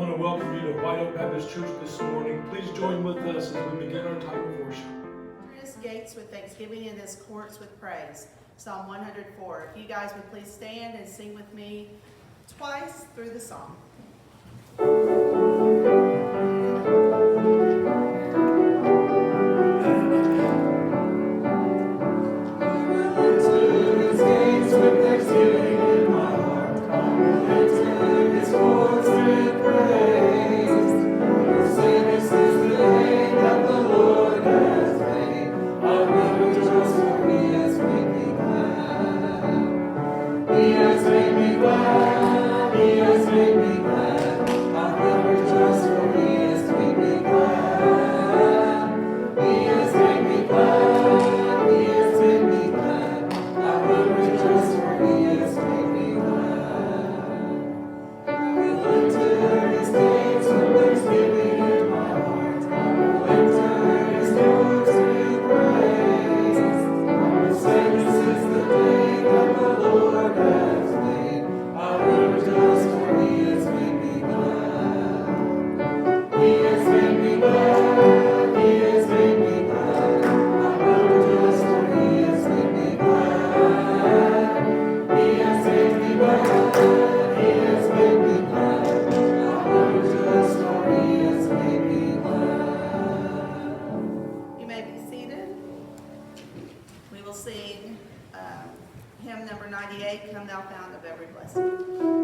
want to welcome you to White Oak Baptist Church this morning. Please join with us as we begin our time of worship. Enter his gates with thanksgiving and his courts with praise. Psalm 104. If you guys would please stand and sing with me twice through the song. Hymn number 98, Come Thou Fount of Every Blessing.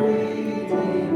Redeemer.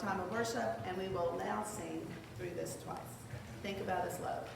time of worship, and we will now sing through this twice. Think about His love.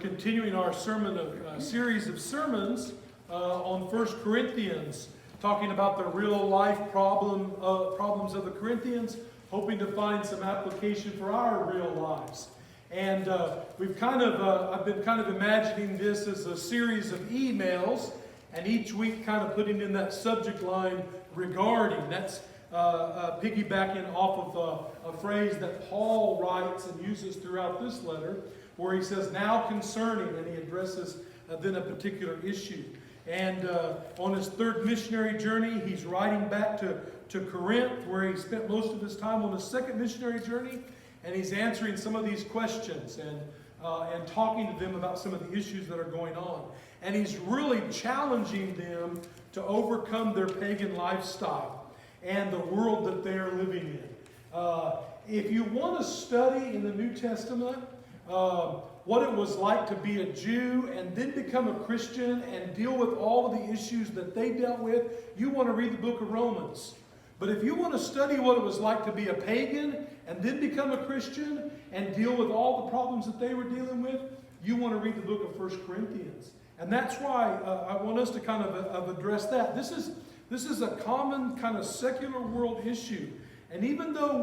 Continuing our series of sermons on 1 Corinthians, talking about the real life problems of the Corinthians, hoping to find some application for our real lives. And I've been kind of imagining this as a series of emails, and each week kind of putting in that subject line regarding. That's piggybacking off of a phrase that Paul writes and uses throughout this letter, where he says, now concerning, and he addresses then a particular issue. And on his third missionary journey, he's writing back to Corinth, where he spent most of his time on his second missionary journey, and he's answering some of these questions and talking to them about some of the issues that are going on. And he's really challenging them to overcome their pagan lifestyle and the world that they are living in. If you want to study in the New Testament, what it was like to be a Jew and then become a Christian and deal with all of the issues that they dealt with, you want to read the book of Romans. But if you want to study what it was like to be a pagan and then become a Christian and deal with all the problems that they were dealing with, you want to read the book of 1 Corinthians. And that's why I want us to kind of address that. This is a common kind of secular world issue. And even though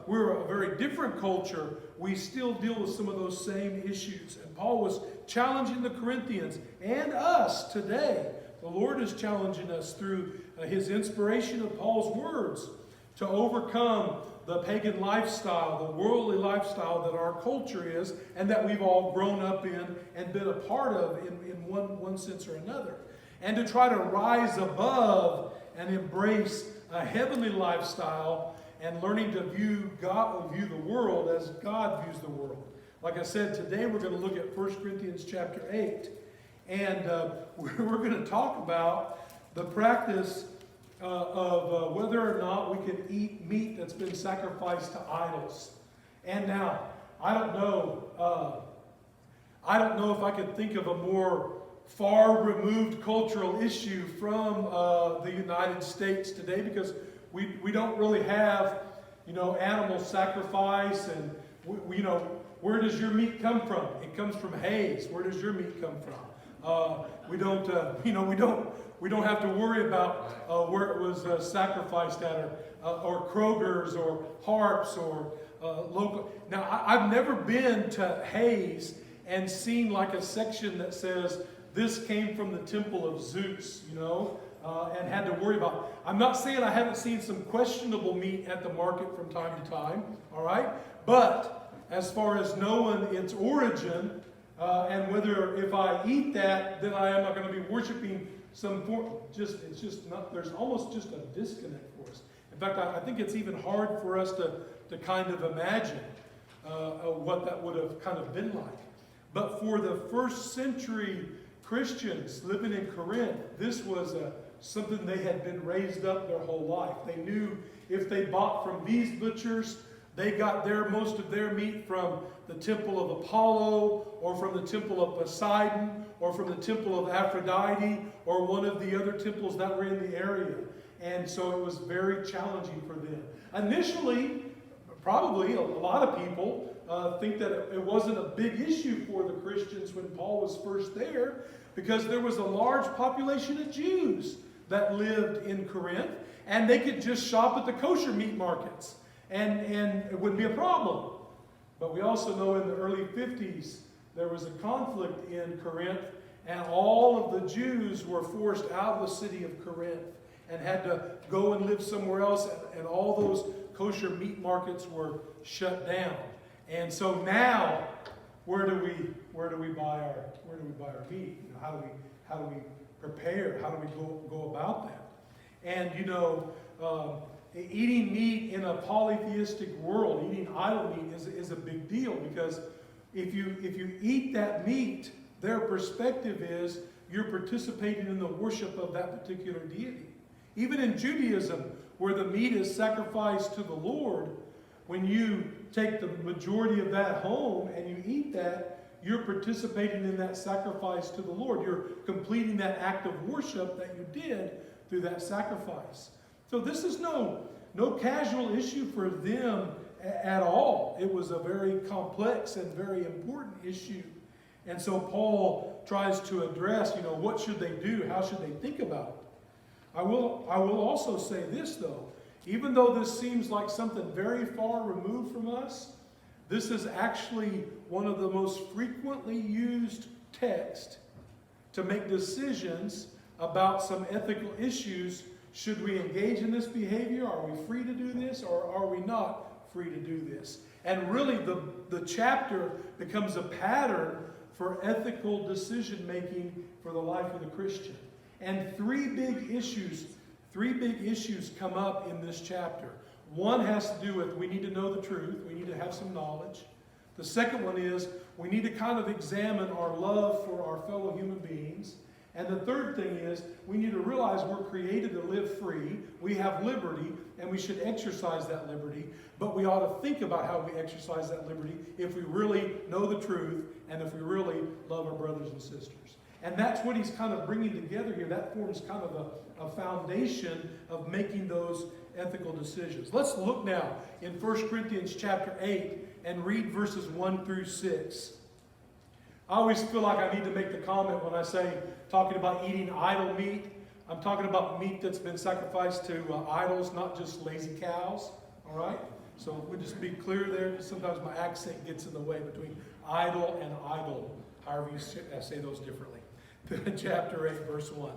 we're a very different culture, we still deal with some of those same issues. And Paul was challenging the Corinthians and us today. The Lord is challenging us through his inspiration of Paul's words to overcome the pagan lifestyle, the worldly lifestyle that our culture is and that we've all grown up in and been a part of in one sense or another. And to try to rise above and embrace a heavenly lifestyle and learning to view the world as God views the world. Like I said, today we're going to look at 1 Corinthians chapter 8. And we're going to talk about the practice of whether or not we can eat meat that's been sacrificed to idols. And now, I don't know if I could think of a more far removed cultural issue from the United States today, because we don't really have, animal sacrifice, and where does your meat come from? It comes from Hayes. Where does your meat come from? We don't have to worry about where it was sacrificed at, or Kroger's, or Harps, or local. Now, I've never been to Hayes and seen like a section that says, this came from the temple of Zeus, and had to worry about it. I'm not saying I haven't seen some questionable meat at the market from time to time, all right? But as far as knowing its origin, and whether if I eat that, then I am not going to be worshiping some form. It's just not, there's almost just a disconnect for us. In fact, I think it's even hard for us to kind of imagine what that would have kind of been like. But for the first century Christians living in Corinth, this was something they had been raised up their whole life. They knew if they bought from these butchers, They got most of their meat from the temple of Apollo, or from the temple of Poseidon, or from the temple of Aphrodite, or one of the other temples that were in the area. And so it was very challenging for them. Initially, probably a lot of people think that it wasn't a big issue for the Christians when Paul was first there, because there was a large population of Jews that lived in Corinth, and they could just shop at the kosher meat markets, and it wouldn't be a problem. But we also know in the early 50s, there was a conflict in Corinth, and all of the Jews were forced out of the city of Corinth and had to go and live somewhere else, and all those kosher meat markets were shut down. And so now, where do we buy our meat? You know, how do we prepare? How do we go about that? And eating meat in a polytheistic world, eating idol meat is a big deal, because if you eat that meat, their perspective is you're participating in the worship of that particular deity. Even in Judaism, where the meat is sacrificed to the Lord, when you take the majority of that home and you eat that, you're participating in that sacrifice to the Lord. You're completing that act of worship that you did through that sacrifice. So this is no casual issue for them at all. It was a very complex and very important issue. And so Paul tries to address, what should they do? How should they think about it? I will also say this, though. Even though this seems like something very far removed from us, this is actually one of the most frequently used texts to make decisions about some ethical issues. Should we engage in this behavior? Are we free to do this, or are we not free to do this? And really, the chapter becomes a pattern for ethical decision making for the life of the Christian. And three big issues come up in this chapter. One has to do with we need to know the truth. We need to have some knowledge. The second one is we need to kind of examine our love for our fellow human beings. And the third thing is we need to realize we're created to live free. We have liberty, and we should exercise that liberty. But we ought to think about how we exercise that liberty if we really know the truth and if we really love our brothers and sisters. And that's what he's kind of bringing together here. That forms kind of a foundation of making those ethical decisions. Let's look now in 1 Corinthians chapter 8 and read verses 1 through 6. I always feel like I need to make the comment when I say talking about eating idol meat. I'm talking about meat that's been sacrificed to idols, not just lazy cows. All right? So we'll just be clear there. Sometimes my accent gets in the way between idol and idol, however you say those differently. Chapter 8, verse 1.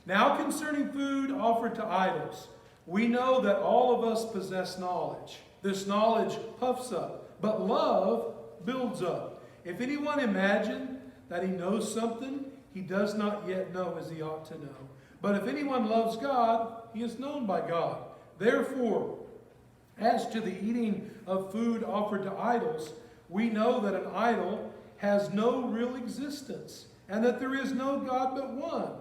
Now concerning food offered to idols, we know that all of us possess knowledge. This knowledge puffs up, but love builds up. If anyone imagine that he knows something, he does not yet know as he ought to know. But if anyone loves God, he is known by God. Therefore, as to the eating of food offered to idols, we know that an idol has no real existence, and that there is no God but one.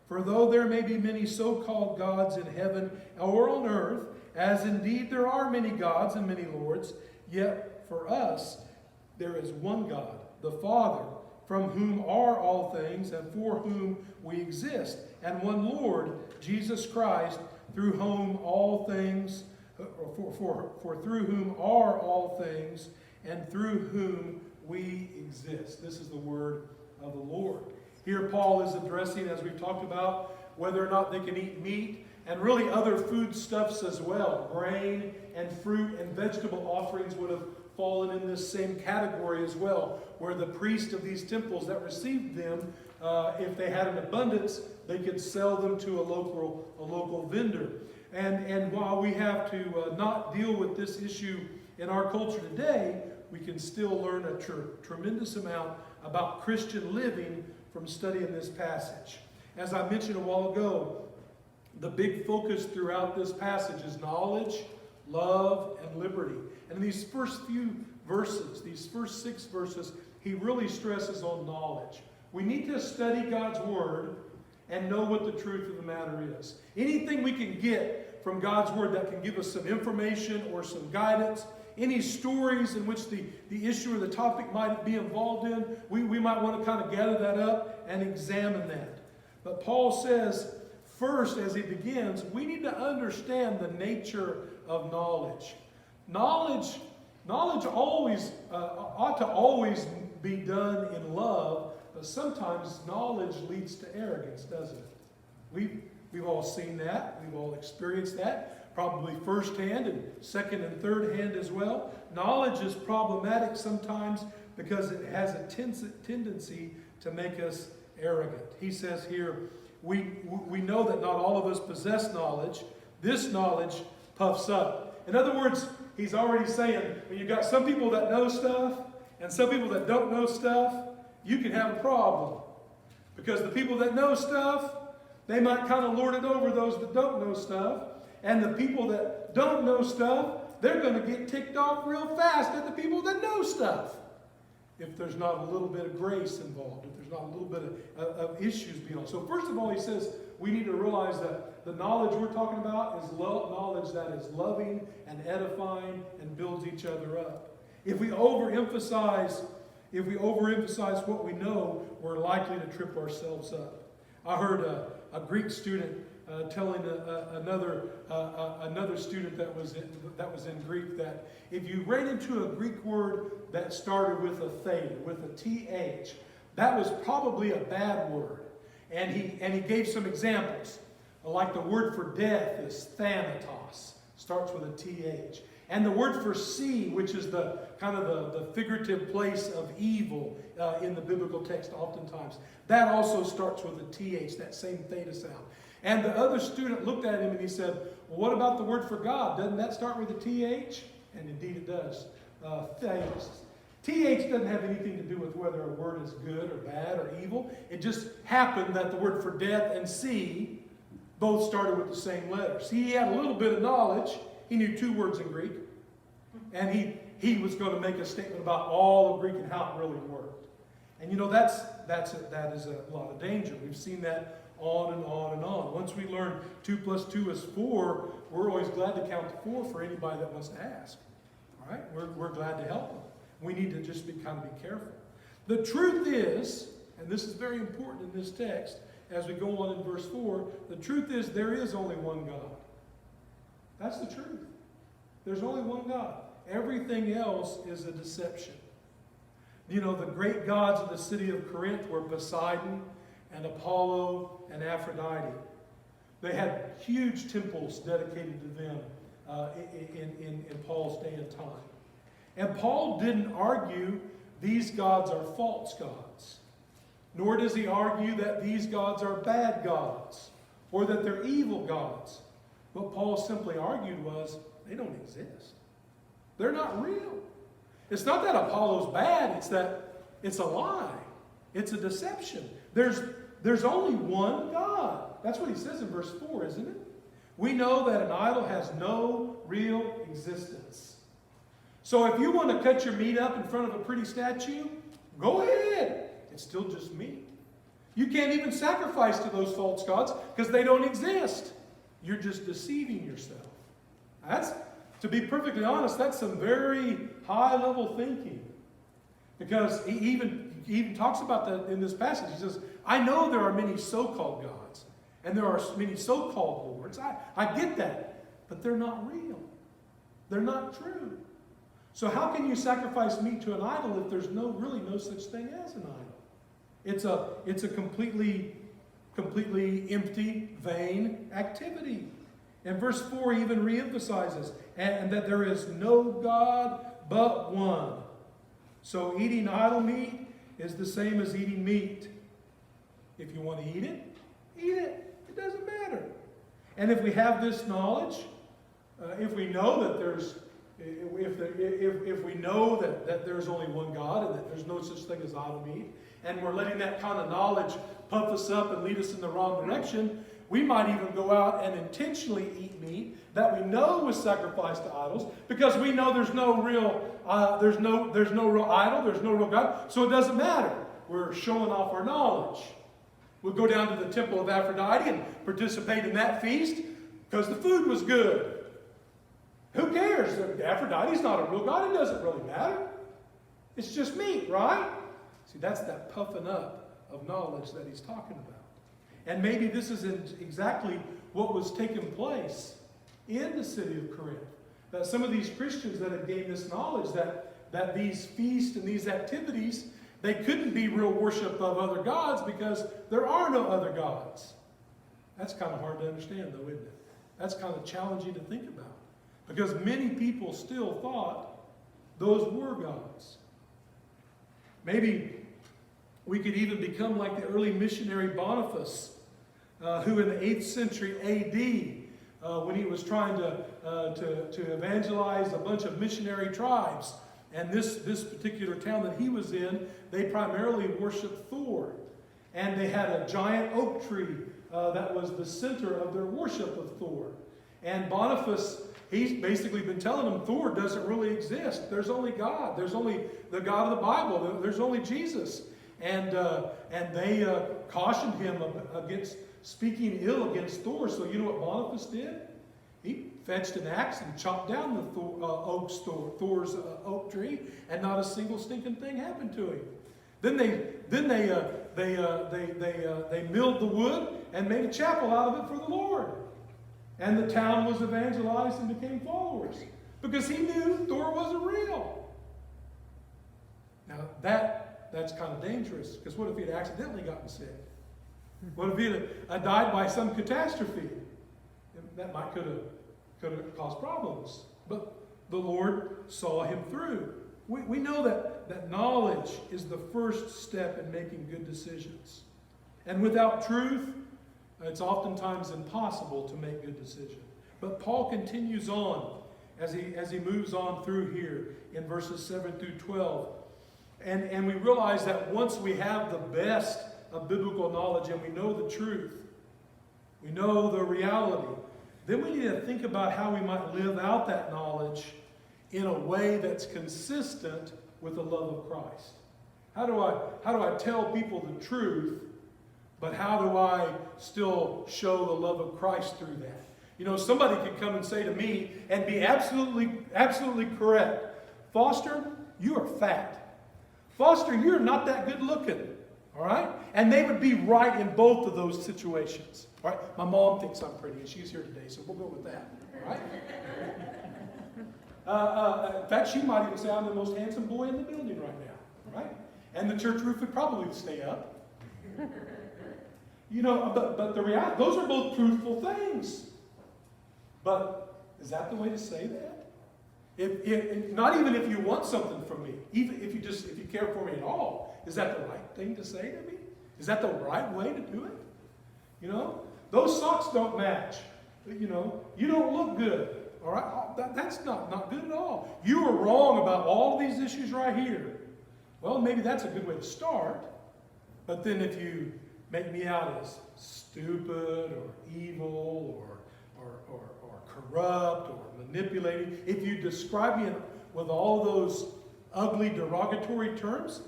For though there may be many so-called gods in heaven or on earth, as indeed there are many gods and many lords, yet for us there is one God, the Father, from whom are all things and for whom we exist, and one Lord, Jesus Christ, through whom all things, for through whom are all things, and through whom we exist. This is the word of the Lord. Here Paul is addressing, as we've talked about, whether or not they can eat meat, and really other foodstuffs as well. Grain and fruit and vegetable offerings would have fallen in this same category as well, where the priest of these temples that received them, if they had an abundance, they could sell them to a local vendor. And while we have to not deal with this issue in our culture today, we can still learn a tremendous amount about Christian living from studying this passage. As I mentioned a while ago, the big focus throughout this passage is knowledge, love, and liberty. And in these first few verses, these first 6 verses, he really stresses on knowledge. We need to study God's Word and know what the truth of the matter is. Anything we can get from God's Word that can give us some information or some guidance any stories in which the issue or the topic might be involved in, we might want to kind of gather that up and examine that. But Paul says, first, as he begins, we need to understand the nature of knowledge. Knowledge always ought to always be done in love, but sometimes knowledge leads to arrogance, doesn't it? We've all seen that. We've all experienced that, probably firsthand and second and third hand as well. Knowledge is problematic sometimes because it has a tendency to make us arrogant. He says here, we know that not all of us possess knowledge. This knowledge puffs up. In other words, he's already saying, when you've got some people that know stuff and some people that don't know stuff, you can have a problem. Because the people that know stuff, they might kind of lord it over those that don't know stuff. And the people that don't know stuff, they're going to get ticked off real fast at the people that know stuff. If there's not a little bit of grace involved, if there's not a little bit of issues beyond. So first of all, he says we need to realize that the knowledge we're talking about is knowledge that is loving and edifying and builds each other up. If we overemphasize what we know, we're likely to trip ourselves up. I heard a Greek student telling another student that was in Greek that if you ran into a Greek word that started with a theta, with a th, that was probably a bad word. And he gave some examples. Like the word for death is thanatos, starts with a th. And the word for sea, which is the kind of the figurative place of evil in the biblical text oftentimes, that also starts with a th, that same theta sound. And the other student looked at him and he said, well, what about the word for God? Doesn't that start with a th? And indeed it does. Theos. Th doesn't have anything to do with whether a word is good or bad or evil. It just happened that the word for death and sea both started with the same letters. He had a little bit of knowledge. He knew two words in Greek. And he was going to make a statement about all of Greek and how it really worked. And you know, that is a lot of danger. We've seen that on and on and on. Once we learn 2 plus 2 is 4, we're always glad to count to 4 for anybody that wants to ask. All right? We're glad to help them. We need to just be careful. The truth is, and this is very important in this text, as we go on in verse 4, the truth is there is only one God. That's the truth. There's only one God. Everything else is a deception. You know, the great gods of the city of Corinth were Poseidon and Apollo and Aphrodite. They had huge temples dedicated to them in Paul's day and time. And Paul didn't argue these gods are false gods. Nor does he argue that these gods are bad gods or that they're evil gods. What Paul simply argued was they don't exist. They're not real. It's not that Apollo's bad, it's that it's a lie. It's a deception. There's only one God. That's what he says in verse 4, isn't it? We know that an idol has no real existence. So if you want to cut your meat up in front of a pretty statue, go ahead. It's still just meat. You can't even sacrifice to those false gods because they don't exist. You're just deceiving yourself. That's, to be perfectly honest, that's some very high-level thinking. Because he even talks about that in this passage. He says, I know there are many so-called gods, and there are many so-called lords. I get that, but they're not real. They're not true. So how can you sacrifice meat to an idol if there's really no such thing as an idol? It's a completely empty, vain activity. And verse 4 even reemphasizes, and that there is no God but one. So eating idol meat is the same as eating meat. If you want to eat it, eat it. It doesn't matter. And if we have this knowledge, if we know that if we know that there's only one God and that there's no such thing as idol meat, and we're letting that kind of knowledge puff us up and lead us in the wrong direction, we might even go out and intentionally eat meat that we know was sacrificed to idols because we know there's no real idol, there's no real God, so it doesn't matter. We're showing off our knowledge. We'll go down to the temple of Aphrodite and participate in that feast because the food was good. Who cares? Aphrodite's not a real god. It doesn't really matter. It's just meat, right? See, that's that puffing up of knowledge that he's talking about. And maybe this isn't exactly what was taking place in the city of Corinth. That some of these Christians that had gained this knowledge that these feasts and these activities, they couldn't be real worship of other gods because there are no other gods. That's kind of hard to understand, though, isn't it? That's kind of challenging to think about. Because many people still thought those were gods. Maybe we could even become like the early missionary Boniface, who in the 8th century A.D., when he was trying to evangelize a bunch of missionary tribes, and this particular town that he was in, they primarily worshiped Thor. And they had a giant oak tree that was the center of their worship of Thor. And Boniface, he's basically been telling them Thor doesn't really exist. There's only God. There's only the God of the Bible. There's only Jesus. And they cautioned him against speaking ill against Thor. So you know what Boniface did? He fetched an axe and chopped down the Thor's oak tree, and not a single stinking thing happened to him. Then they milled the wood and made a chapel out of it for the Lord. And the town was evangelized and became followers because he knew Thor wasn't real. Now that's kind of dangerous, because what if he had accidentally gotten sick? What if he had died by some catastrophe? That could have caused problems. But the Lord saw him through. We know that knowledge is the first step in making good decisions. And without truth, it's oftentimes impossible to make good decisions. But Paul continues on as he moves on through here in verses 7 through 12. And we realize that once we have the best of biblical knowledge and we know the truth, we know the reality, then we need to think about how we might live out that knowledge in a way that's consistent with the love of Christ. How do I tell people the truth, but how do I still show the love of Christ through that? You know, somebody could come and say to me and be absolutely correct. Foster, you are fat. Foster, you're not that good looking. All right? And they would be right in both of those situations. All right? My mom thinks I'm pretty, and she's here today, so we'll go with that. All right? In fact, she might even say I'm the most handsome boy in the building right now. All right? And the church roof would probably stay up. You know, but the reality, those are both truthful things. But is that the way to say that? If not even if you want something from me, even if you care for me at all, is that the right thing to say to me? Is that the right way to do it? You know, those socks don't match. You know, you don't look good. All right, that's not good at all. You are wrong about all these issues right here. Well, maybe that's a good way to start. But then if you make me out as stupid or evil or corrupt or manipulating, if you describe me with all those ugly derogatory terms,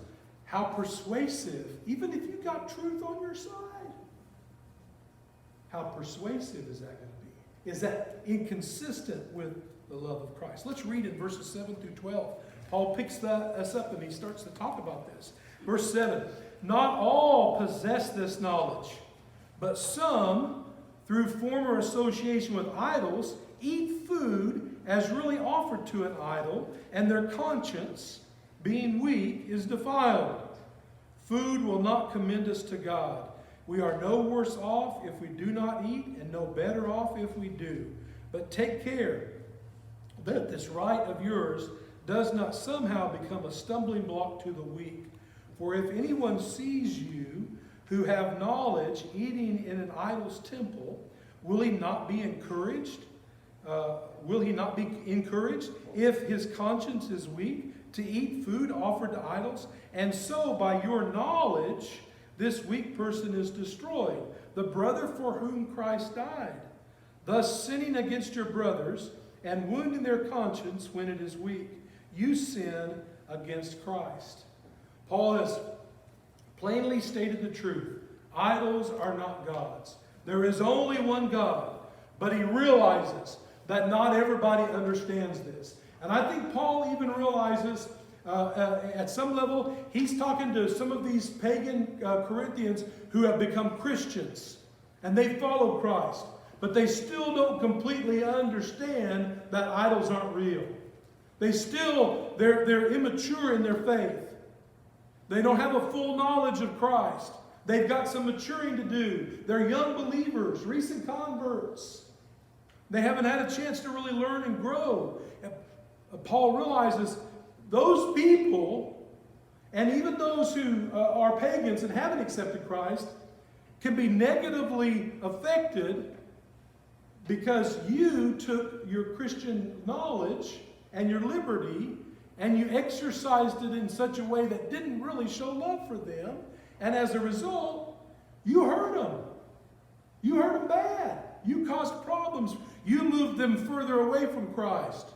how persuasive, even if you've got truth on your side, how persuasive is that going to be? Is that inconsistent with the love of Christ? Let's read in verses 7 through 12. Paul picks us up and he starts to talk about this. Verse 7, not all possess this knowledge, but some, through former association with idols, eat food as really offered to an idol, and their conscience, being weak, is defiled. Food will not commend us to God. We are no worse off if we do not eat, and no better off if we do. But take care that this right of yours does not somehow become a stumbling block to the weak. For if anyone sees you who have knowledge eating in an idol's temple, will he not be encouraged? If his conscience is weak to eat food offered to idols? And so by your knowledge, this weak person is destroyed, the brother for whom Christ died. Thus sinning against your brothers and wounding their conscience when it is weak, you sin against Christ. Paul has plainly stated the truth. Idols are not gods. There is only one God. But he realizes that not everybody understands this. And I think Paul even realizes at some level, he's talking to some of these pagan Corinthians who have become Christians. And they follow Christ. But they still don't completely understand that idols aren't real. They're immature in their faith. They don't have a full knowledge of Christ. They've got some maturing to do. They're young believers, recent converts. They haven't had a chance to really learn and grow. And Paul realizes those people, and even those who are pagans and haven't accepted Christ, can be negatively affected because you took your Christian knowledge and your liberty and you exercised it in such a way that didn't really show love for them. And as a result, you hurt them. You hurt them bad. You caused problems. You moved them further away from Christ.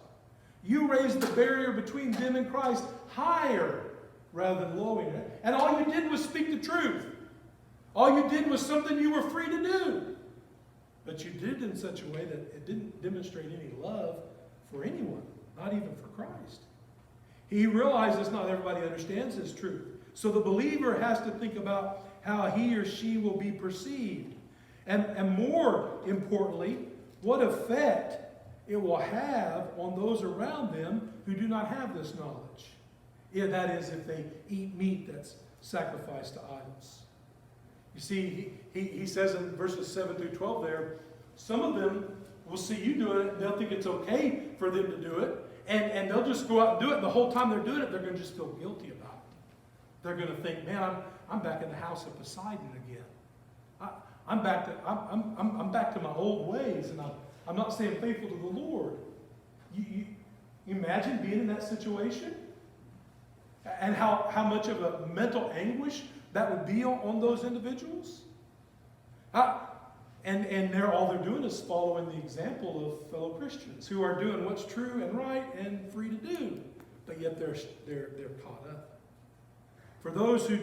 You raised the barrier between them and Christ higher rather than lowering it. And all you did was speak the truth. All you did was something you were free to do. But you did it in such a way that it didn't demonstrate any love for anyone, not even for Christ. He realizes not everybody understands this truth. So the believer has to think about how he or she will be perceived. And more importantly, what effect it will have on those around them who do not have this knowledge. Yeah, that is, if they eat meat that's sacrificed to idols. You see, he says in verses 7 through 12 there, some of them will see you do it, and they'll think it's okay for them to do it, and they'll just go out and do it, and the whole time they're doing it, they're going to just feel guilty about it. They're going to think, man, I'm back in the house of Poseidon again. I'm back to my old ways, and I'm not staying faithful to the Lord. You imagine being in that situation? And how much of a mental anguish that would be on those individuals? And all they're doing is following the example of fellow Christians who are doing what's true and right and free to do. But yet they're caught up. For those who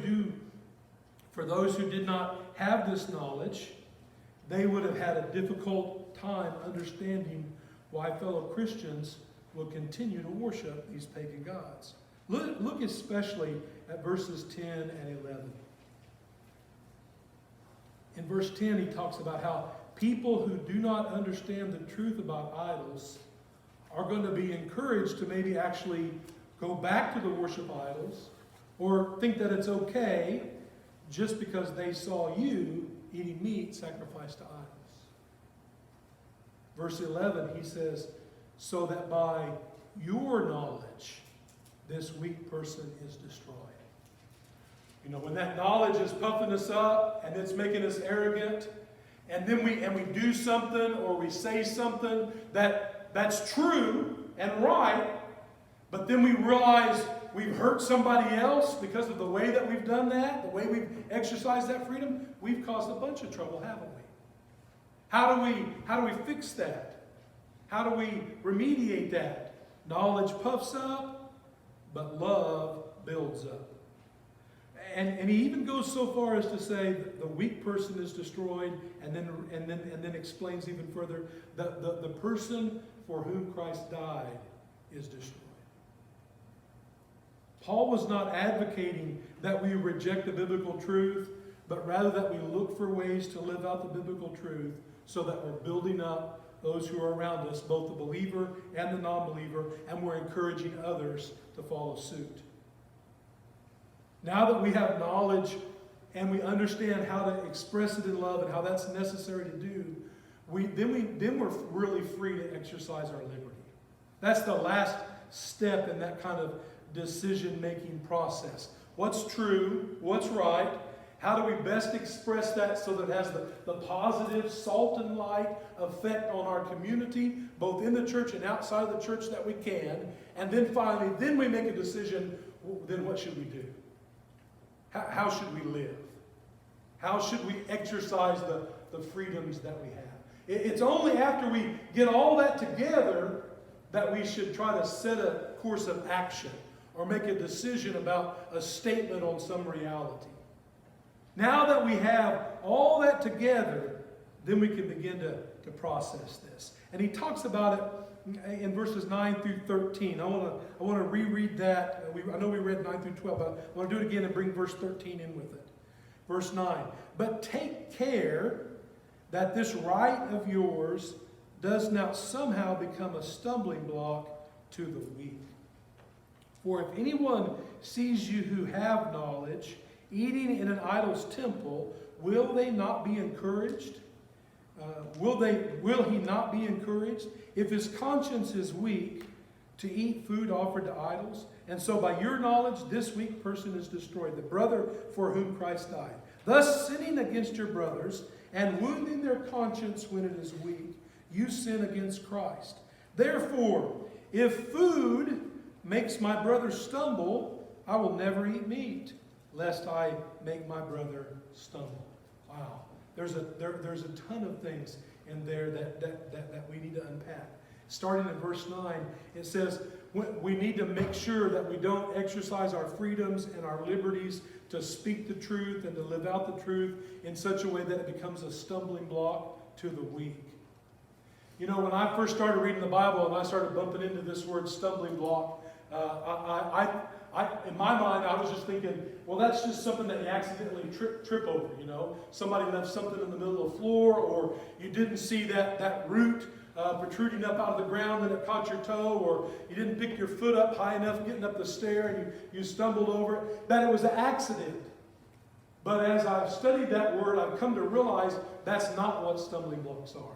did not have this knowledge, they would have had a difficult time understanding why fellow Christians will continue to worship these pagan gods. Look especially at verses 10 and 11. In verse 10, he talks about how people who do not understand the truth about idols are going to be encouraged to maybe actually go back to the worship of idols or think that it's okay just because they saw you eating meat sacrificed to idols. Verse 11, he says, so that by your knowledge, this weak person is destroyed. You know, when that knowledge is puffing us up and it's making us arrogant, and then we do something or we say something that's true and right, but then we realize we've hurt somebody else because of the way that we've done that, the way we've exercised that freedom, we've caused a bunch of trouble, haven't we? How do we fix that? How do we remediate that? Knowledge puffs up, but love builds up. And he even goes so far as to say that the weak person is destroyed, and then explains even further that the person for whom Christ died is destroyed. Paul was not advocating that we reject the biblical truth, but rather that we look for ways to live out the biblical truth so that we're building up those who are around us, both the believer and the non-believer, and we're encouraging others to follow suit. Now that we have knowledge and we understand how to express it in love and how that's necessary to do, then we're really free to exercise our liberty. That's the last step in that kind of decision-making process. What's true? What's right? How do we best express that so that it has the positive salt and light effect on our community, both in the church and outside of the church that we can? And then finally, then we make a decision, then what should we do? How should we live? How should we exercise the freedoms that we have? It's only after we get all that together that we should try to set a course of action or make a decision about a statement on some reality. Now that we have all that together, then we can begin to to process this. And he talks about it in verses 9 through 13. I want to reread that. I know we read 9 through 12, but I want to do it again and bring verse 13 in with it. Verse 9. But take care that this right of yours does not somehow become a stumbling block to the weak. For if anyone sees you who have knowledge eating in an idol's temple, will they not be encouraged? Will he not be encouraged? If his conscience is weak to eat food offered to idols, and so by your knowledge this weak person is destroyed, the brother for whom Christ died. Thus sinning against your brothers and wounding their conscience when it is weak, you sin against Christ. Therefore, if food makes my brother stumble, I will never eat meat, lest I make my brother stumble. Wow. There's a ton of things in there that we need to unpack. Starting in verse 9, it says we need to make sure that we don't exercise our freedoms and our liberties to speak the truth and to live out the truth in such a way that it becomes a stumbling block to the weak. You know, when I first started reading the Bible and I started bumping into this word stumbling block, in my mind, I was just thinking, well, that's just something that you accidentally trip over, you know. Somebody left something in the middle of the floor, or you didn't see that root protruding up out of the ground and it caught your toe, or you didn't pick your foot up high enough getting up the stair and you stumbled over it, that it was an accident. But as I've studied that word, I've come to realize that's not what stumbling blocks are.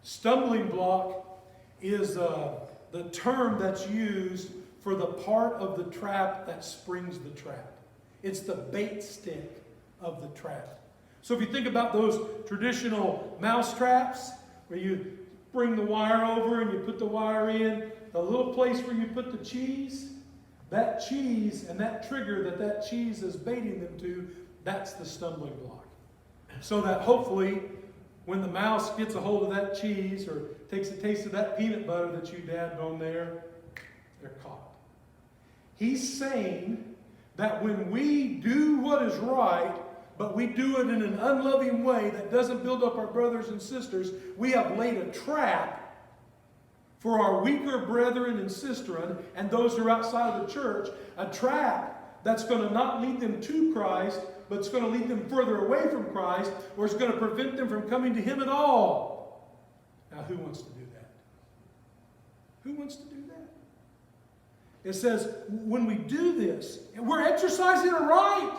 Stumbling block is the term that's used for the part of the trap that springs the trap. It's the bait stick of the trap. So if you think about those traditional mouse traps, where you bring the wire over and you put the wire in, the little place where you put the cheese, that cheese and that trigger that cheese is baiting them to, that's the stumbling block. So that hopefully when the mouse gets a hold of that cheese or takes a taste of that peanut butter that you dabbed on there, they're caught. He's saying that when we do what is right, but we do it in an unloving way that doesn't build up our brothers and sisters, we have laid a trap for our weaker brethren and sisterin and those who are outside of the church, a trap that's going to not lead them to Christ, but it's going to lead them further away from Christ, or it's going to prevent them from coming to Him at all. Now, who wants to do that? Who wants to do that? It says, when we do this, we're exercising a right.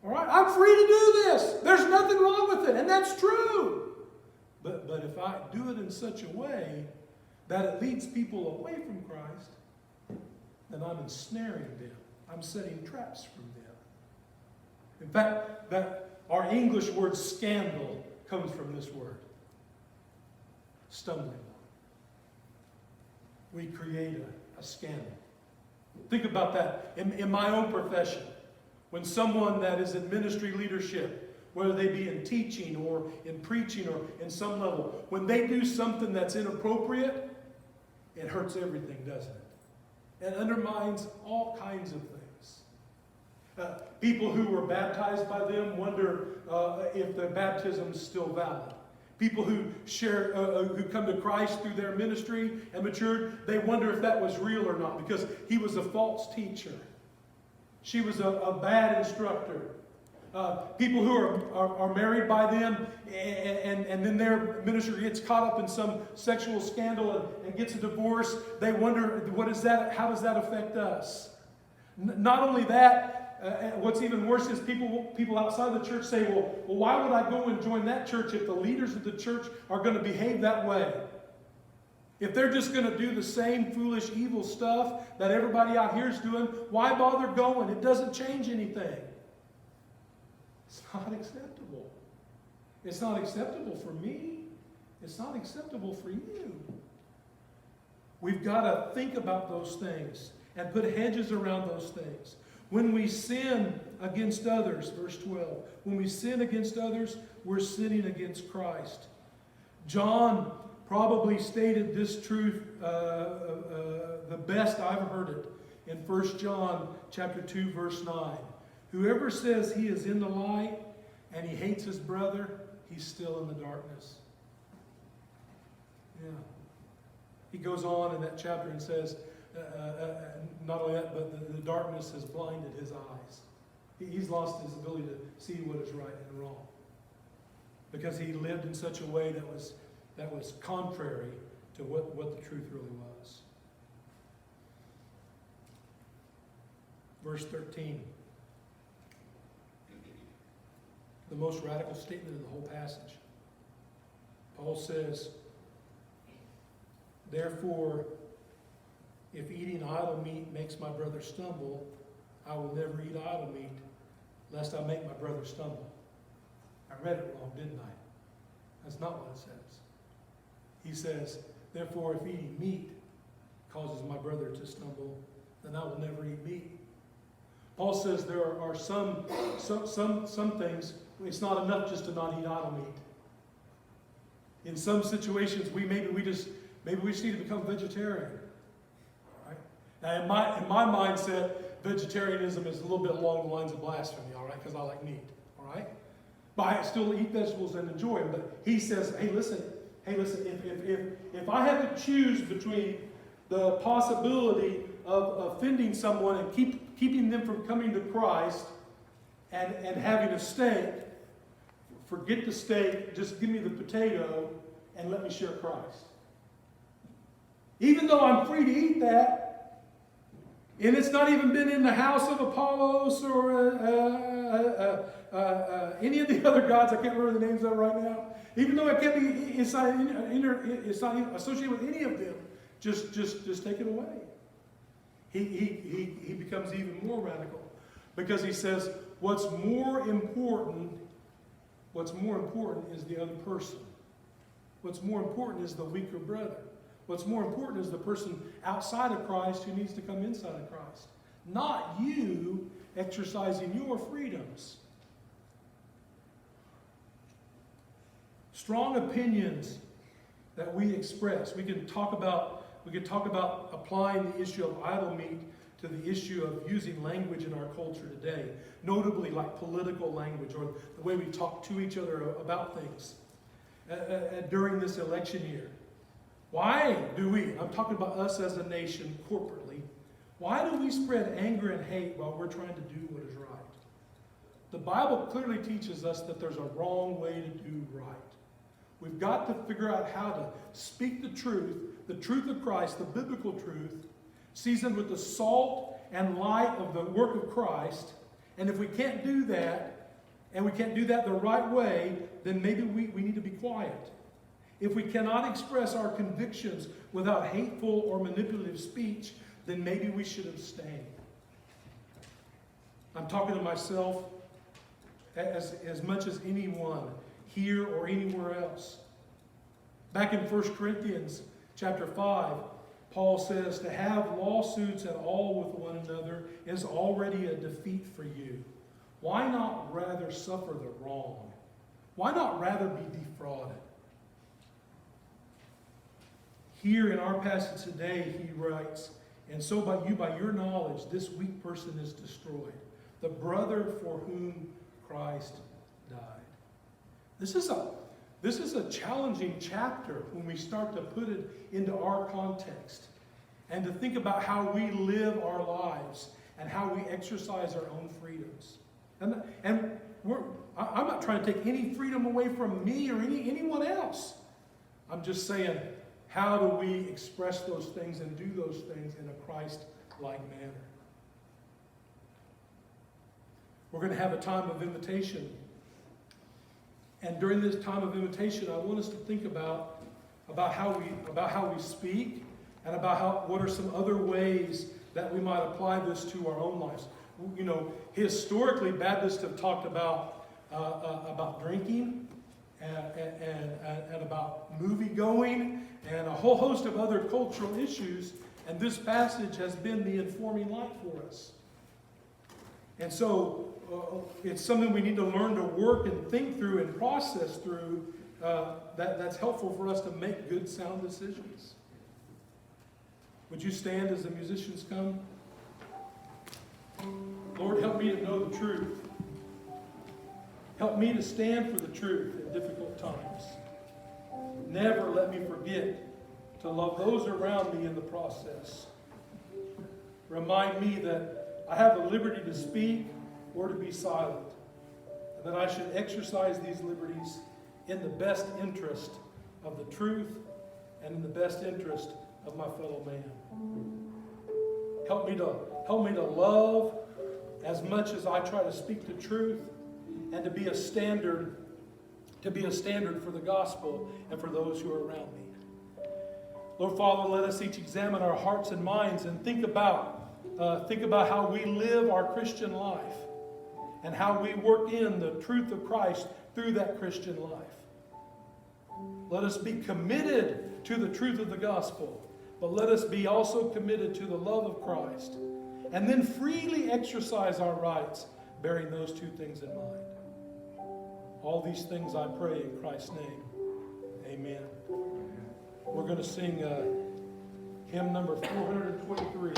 All right? I'm free to do this. There's nothing wrong with it, and that's true. But if I do it in such a way that it leads people away from Christ, then I'm ensnaring them. I'm setting traps for them. In fact, our English word scandal comes from this word. Stumbling block. We create a scandal. Think about that in my own profession. When someone that is in ministry leadership, whether they be in teaching or in preaching or in some level, when they do something that's inappropriate, it hurts everything, doesn't it? It undermines all kinds of things. People who were baptized by them wonder if the baptism is still valid. People who who come to Christ through their ministry and matured, they wonder if that was real or not, because he was a false teacher. She was a bad instructor. People who are married by them and then their minister gets caught up in some sexual scandal and gets a divorce, they wonder, how does that affect us? Not only that, what's even worse is people outside the church say, well, why would I go and join that church if the leaders of the church are going to behave that way? If they're just going to do the same foolish, evil stuff that everybody out here is doing, why bother going? It doesn't change anything. It's not acceptable. It's not acceptable for me. It's not acceptable for you. We've got to think about those things and put hedges around those things. When we sin against others, verse 12, when we sin against others, we're sinning against Christ. John probably stated this truth the best I've heard it in 1 John chapter 2, verse 9. Whoever says he is in the light and he hates his brother, he's still in the darkness. Yeah. He goes on in that chapter and says, not only that, but the darkness has blinded his eyes. He's lost his ability to see what is right and wrong, because he lived in such a way that was contrary to what the truth really was. Verse 13. The most radical statement of the whole passage. Paul says, therefore, if eating idol meat makes my brother stumble, I will never eat idol meat, lest I make my brother stumble. I read it wrong, didn't I? That's not what it says. He says, therefore, if eating meat causes my brother to stumble, then I will never eat meat. Paul says there are some things, it's not enough just to not eat idol meat. In some situations, maybe we just need to become vegetarian. Right? Now, in my mindset, vegetarianism is a little bit along the lines of blasphemy, all right, because I like meat, all right? But I still eat vegetables and enjoy them. But he says, hey, listen, if I have to choose between the possibility of offending someone and keeping them from coming to Christ and having a steak, forget the steak, just give me the potato and let me share Christ. Even though I'm free to eat that, and it's not even been in the house of Apollos or any of the other gods, I can't remember the names of right now. Even though it's not associated with any of them, just take it away. He becomes even more radical, because he says what's more important is the other person. What's more important is the weaker brother. What's more important is the person outside of Christ who needs to come inside of Christ. Not you exercising your freedoms. Strong opinions that we express. We can talk about applying the issue of idol meat to the issue of using language in our culture today, notably like political language or the way we talk to each other about things during this election year. Why do we, I'm talking about us as a nation corporately, why do we spread anger and hate while we're trying to do what is right? The Bible clearly teaches us that there's a wrong way to do right. We've got to figure out how to speak the truth of Christ, the biblical truth, seasoned with the salt and light of the work of Christ. And if we can't do that, and we can't do that the right way, then maybe we need to be quiet. If we cannot express our convictions without hateful or manipulative speech, then maybe we should abstain. I'm talking to myself as much as anyone here or anywhere else. Back in 1 Corinthians chapter 5, Paul says to have lawsuits at all with one another is already a defeat for you. Why not rather suffer the wrong? Why not rather be defrauded? Here in our passage today, he writes, and so by your knowledge, this weak person is destroyed, the brother for whom Christ died. This is a challenging chapter when we start to put it into our context and to think about how we live our lives and how we exercise our own freedoms. And I'm not trying to take any freedom away from me or anyone else. I'm just saying, how do we express those things and do those things in a Christ-like manner? We're going to have a time of invitation. And during this time of invitation, I want us to think about how we speak and about what are some other ways that we might apply this to our own lives. You know, historically, Baptists have talked about drinking and about movie going and a whole host of other cultural issues, and this passage has been the informing light for us. And so it's something we need to learn to work and think through and process through that's helpful for us to make good, sound decisions. Would you stand as the musicians come? Lord, help me to know the truth. Help me to stand for the truth in difficult times. Never let me forget to love those around me in the process. Remind me that I have the liberty to speak or to be silent, and that I should exercise these liberties in the best interest of the truth and in the best interest of my fellow man. Help me to love as much as I try to speak the truth, and to be a standard for the gospel and for those who are around me. Lord Father, let us each examine our hearts and minds and think about how we live our Christian life and how we work in the truth of Christ through that Christian life. Let us be committed to the truth of the gospel, but let us be also committed to the love of Christ, and then freely exercise our rights, bearing those two things in mind. All these things I pray in Christ's name. Amen. We're going to sing hymn number 423.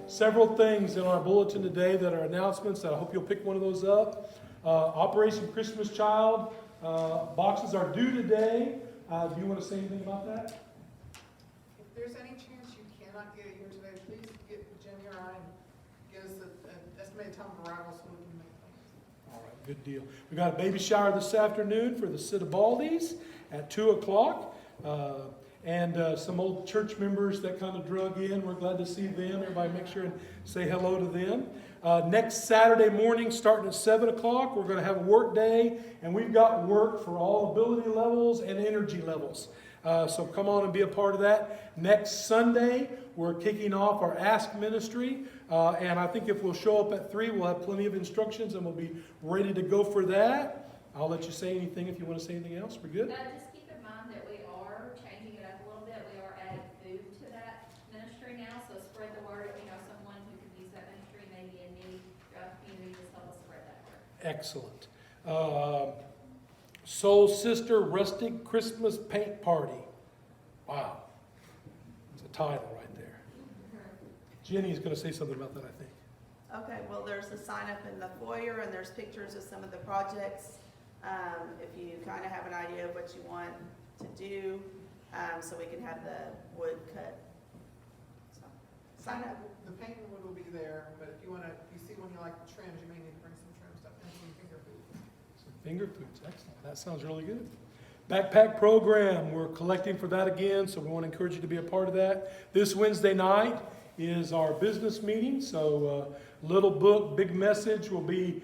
Several things in our bulletin today that are announcements that I hope you'll pick one of those up. Operation Christmas Child boxes are due today. Do you want to say anything about that? If there's any chance you cannot get it here today, please get Jenny or I and give us an estimated time of arrival so we can make plans. All right, good deal. We got a baby shower this afternoon for the Sidabaldis at 2 o'clock. And some old church members that kind of drug in. We're glad to see them. Everybody make sure and say hello to them. Next Saturday morning, starting at 7 o'clock, we're going to have a work day. And we've got work for all ability levels and energy levels. So come on and be a part of that. Next Sunday, we're kicking off our Ask Ministry. And I think if we'll show up at 3, we'll have plenty of instructions and we'll be ready to go for that. I'll let you say anything if you want to say anything else. We're good? Just keep in mind that we are changing it up a little bit. We are adding food to that ministry now, so spread the word. If you know someone who could use that ministry, maybe in need throughout the community, just help us spread that word. Excellent. Soul Sister Rustic Christmas Paint Party. Wow. It's a title right there. Jenny's going to say something about that, I think. Okay, well, there's a sign up in the foyer and there's pictures of some of the projects. If you kind of have an idea of what you want to do, so we can have the wood cut. So, sign up. The painting wood will be there, but if you see one you like the trims, you may need to bring some trim stuff and some finger food. Some finger foods, excellent. That sounds really good. Backpack program, we're collecting for that again, so we want to encourage you to be a part of that. This Wednesday night is our business meeting, so Little Book, Big Message will be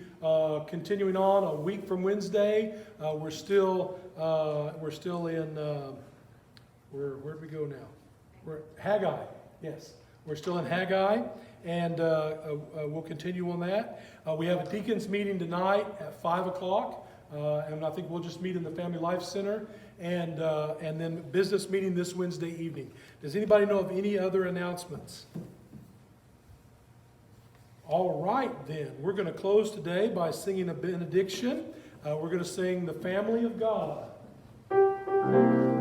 continuing on a week from Wednesday. We're still in, where'd we go now? We're Haggai, yes. We're still in Haggai, and we'll continue on that. We have a deacons meeting tonight at 5 o'clock, and I think we'll just meet in the Family Life Center, and then business meeting this Wednesday evening. Does anybody know of any other announcements? All right, then. We're going to close today by singing a benediction. We're going to sing The Family of God. Amen.